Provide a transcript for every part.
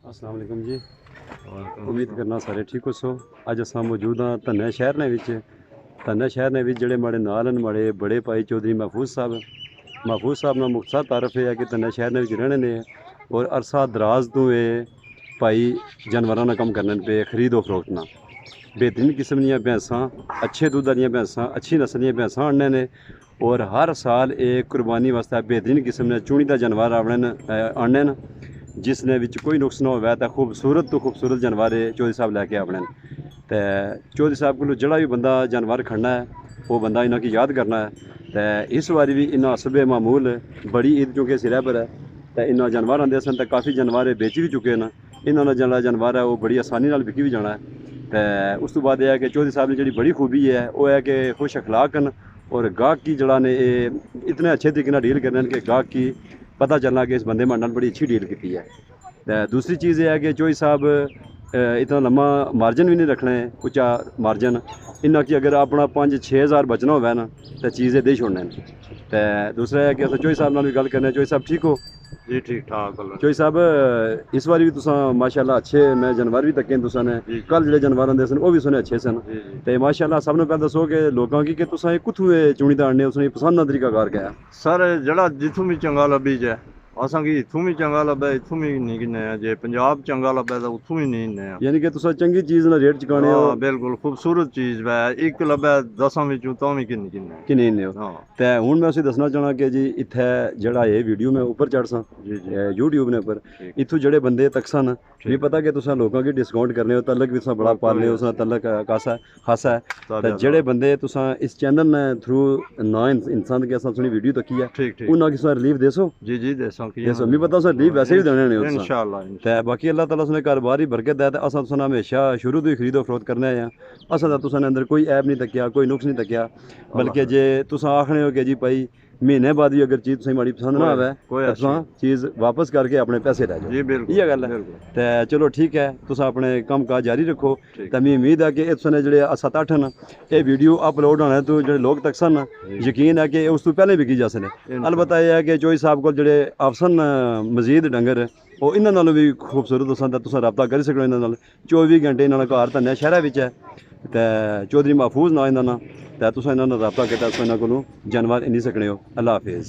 अस्सलाम वालेकुम जी। उम्मीद करना सारे ठीक हो। अज अस मौजूद हाँ धन्ने शहर ने जोड़े माड़े नाल न माड़े बड़े भाई चौधरी महफूज साहब ना मुख्तसर तारफ है कि धन्ने शहर ने रहने ने और अरसा दराज तो ये भाई जानवरों ना कम करने पे खरीदो फरोख्त ना बेहतरीन किस्म दी भैंसा अच्छे दुद्ध वाली भैंसा अच्छी नस्ल दी भैंसा आने ने और हर साल एक कुर्बानी वास्ते बेहतरीन किस्म ने चुनीदा जानवर आने न जिसने विच कोई नुक्स ना होवे तो खूबसूरत तो खूबसूरत जानवर चौधरी साहब लैके आने तो चौधरी साहब को जोड़ा भी बंदा जानवर खड़ना है वो बंदा इन्हों की याद करना है तो इस बारी भी इन्ना हसबे मामूल बड़ी ईद चूँकि सिरै पर है तो इन्ना जानवर आते सन तो काफ़ी जानवर बेच भी चुके हैं इन्होंने जड़ा जानवर है वो बड़ी आसानी बिकी भी जाना है तो उस तो बाद यह है कि चौधरी साहब की जी बड़ी खूबी है वो है कि खुश अखलाक न और गाहक की जड़ा ने इतने अच्छे तरीके डील करने कि गाहक की पता चलना कि इस बंदे मारे बड़ी अच्छी डील की है। तो दूसरी चीज़ यह है कि चौधरी साहब इतना लम्मा मार्जन भी नहीं रखना है उच्चा मार्जन इन्ना कि अगर अपना 5-6 हज़ार बचना होवे ना तो चीज़ दे छोड़ने तो दूसरा है कि अस चौधरी साहब नाल भी गल करने। चौधरी साहब ठीक हो जी ठीक ठाक चौधरी साहब इस बार भी तुसा माशाल्लाह अच्छे मैं जानवर भी तके तुसा ने कल जो जानवर आते सन वो भी सुने अच्छे सन तो माशाल्लाह सब ने पहले दसो कि लोगों की कि तुसा कुत्थों चुनी आने उसने पसंद का तरीका कार क्या सर जड़ा जिथों भी चंगा लब्भी जाए असा कि इथों भी चंगा लब्भे इथों भी नहीं किन्ने जे पंजाब चंगा लब्भे तो उथों भी नहीं ने यानी कि तुसा चंगी चीज़ ना रेट चुकाने हो बिल्कुल खूबसूरत चीज़ वै एक लब्भे 10 विचों तो भी किन्ने किन्ने कि नहीं ने तो हुण मैं उसे दसना चाहना कि जी इत्थे जड़ा ये वीडियो मैं ऊपर चढ़ सा यूट्यूब ने उपर इत्थों जड़े बंदे तक सन भी पता कि तुसा लोगों की डिस्काउंट करने हो तलक भी तुसा बड़ा पालने हो उसना तलक खासा है तो जड़े बंदे तुसा इस चैनल ने थ्रू ना इंसान के सुनी वीडियो तकी है उन्हें किस रिलीफ देसो जी जी देसो मी पता उस रिलीफ वैसे भी देने ने इंशाल्लाह ते बाकी अल्लाह ताला उसने कारोबार ही बरकत है अस तुसा हमेशा शुरू तो ही खरीदो फरोख्त करने आए असा तो तुसा ने अंदर कोई ऐब नहीं तकिया कोई नुक्स नहीं तकिया बल्कि जे तुसा आखने हो कि जी भाई महीने बाद भी अगर चीज़ तुसें माड़ी पसंद ना आवे तो तुसा चीज़ वापस करके अपने पैसे लै जाओ इ'यै गल्ल है ते चलो ठीक है तुसा अपने कम्म काज जारी रखो ते मी उम्मीद है कि तुसें जेह्ड़े 7-8 न एह् वीडियो अपलोड होने तो जेह्ड़े लोग तक सन यकीन है कि उस तो पैह्लें बिकी जा सकदे अलबत्ता एह् है कि चौधरी साहब कोल जेह्ड़े अफसन मजीद डंगर ओह् इन्हां नालों भी खूबसूरत तुसें रब्ता करी सकदे इन्हां नाल 24 घंटे इन्हां दा घर धन्ने शैह्रा बिच है ते चौधरी महफूज ना इन्हां दा ते तुसें इन्हां नाल रब्ता कीता तुसें इन्हां कोलों जानवर इन्नी सकने हो। अल्लाह हाफिज़।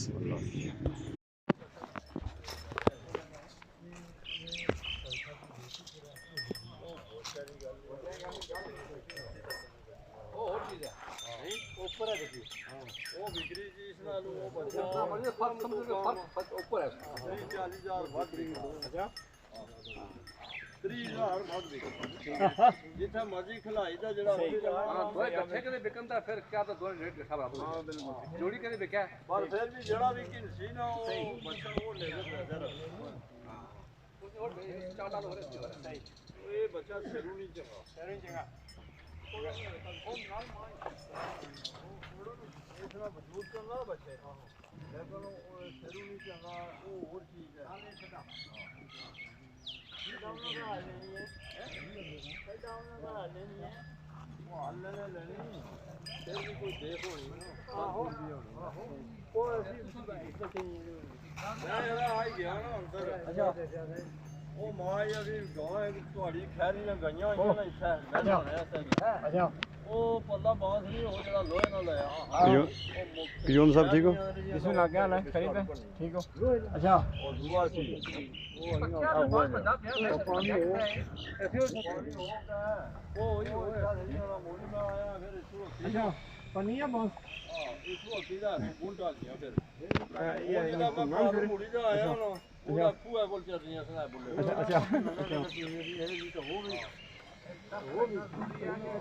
जिथे मर्जी खिलाई दा जेड़ा दोए इकट्ठे कदे बिकन ता फिर क्या तो दोए रेट इकट्ठा बराबर हां बिल्कुल जोड़ी कदे बिका पर फिर भी जेड़ा भी किनसी ना वो बच्चा वो ले ले इधर कुछ और चाटा हो रहा है सही ये बच्चा शेरू नहीं चंगा ओ नाल मां इतना मजबूत करना बच्चे लेकिन वो शेरू नहीं चंगा वो और चीज है आने छड़ा क्यूम साहब ठीक हो इसमें लग गया ना खरीद ठीक हो अच्छा अच्छा पनिया बस इसको सीधा गुण डाल दिया फिर ये मुड़ी का आया ना पूरा पूरा बोल चल रही है सना बोले अच्छा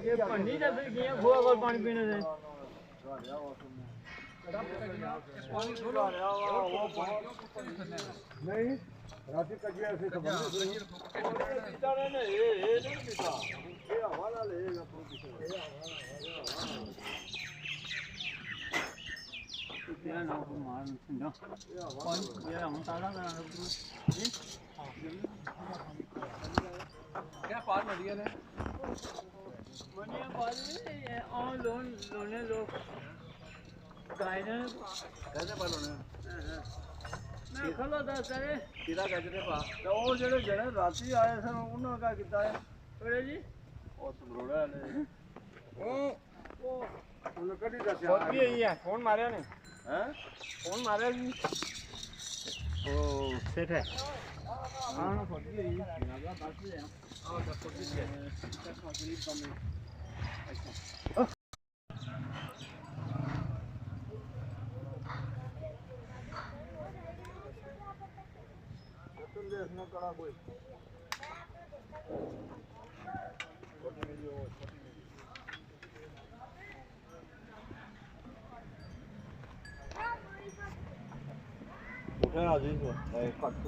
ये पन्नी जैसे किया खोआ और पानी पीने से नहीं राती कजिया से तो ने ये नहीं पीता ये हवाला लेगा क्या पार मरिया ने मनिया पाल ऑन लोन लोने लोग गाइडर कैसे पालोने ਮੈਂ ਖਲੋ ਦੱਸ ਕਰੇ ਕਿਹਦਾ ਗੱਜਰੇ ਪਾ ਤੇ ਉਹ ਜਿਹੜੇ ਰਾਤੀ ਆਏ ਸਨ ਉਹਨਾਂ ਦਾ ਕੀਤਾ ਹੈ ਕਿਹੜੇ ਜੀ ਉਹ ਸਮਰੋੜਾ ਨੇ ਉਹ ਉਹਨੂੰ ਕਦੀ ਦੱਸਿਆ ਫੋਨ ਵੀ ਆਈ ਹੈ ਫੋਨ ਮਾਰਿਆ ਨੇ ਹੈ ਫੋਨ ਮਾਰਿਆ ਜੀ ਉਹ ਸੇਠ ਹੈ ਹਾਂ ਨਾ ਫੋਨ ਵੀ ਆਈ ਹੈ ਨਾ ਦੱਸ ਰਿਹਾ ਆਹ ਦੱਸੋ ਕੀ ਹੈ ਆ ਜੀ ਕੱਟ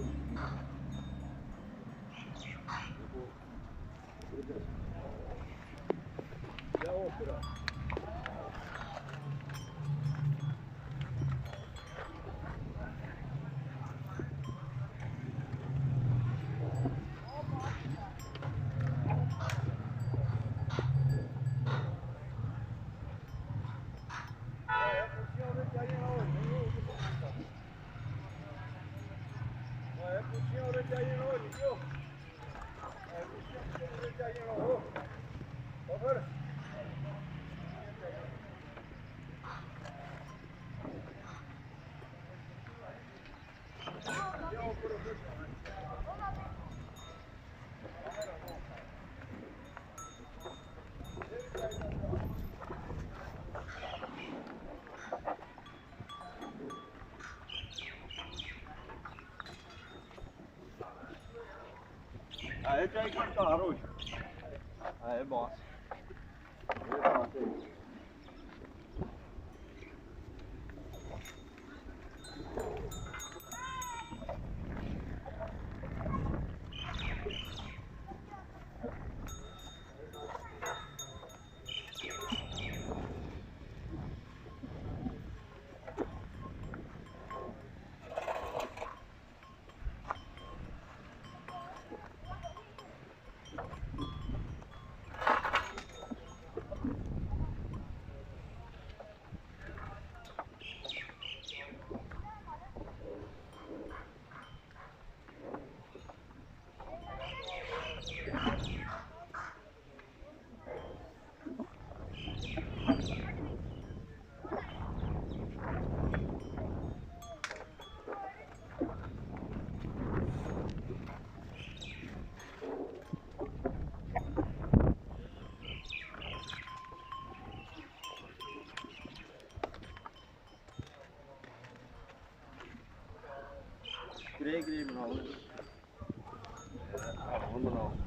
ਆਏ ਚਾਹੀ ਘਰ ਹੋ ਆਏ ਬਾਸ ਇਹ ਪਾਸੇ ग्रे ग्रे बनाओ बनाओ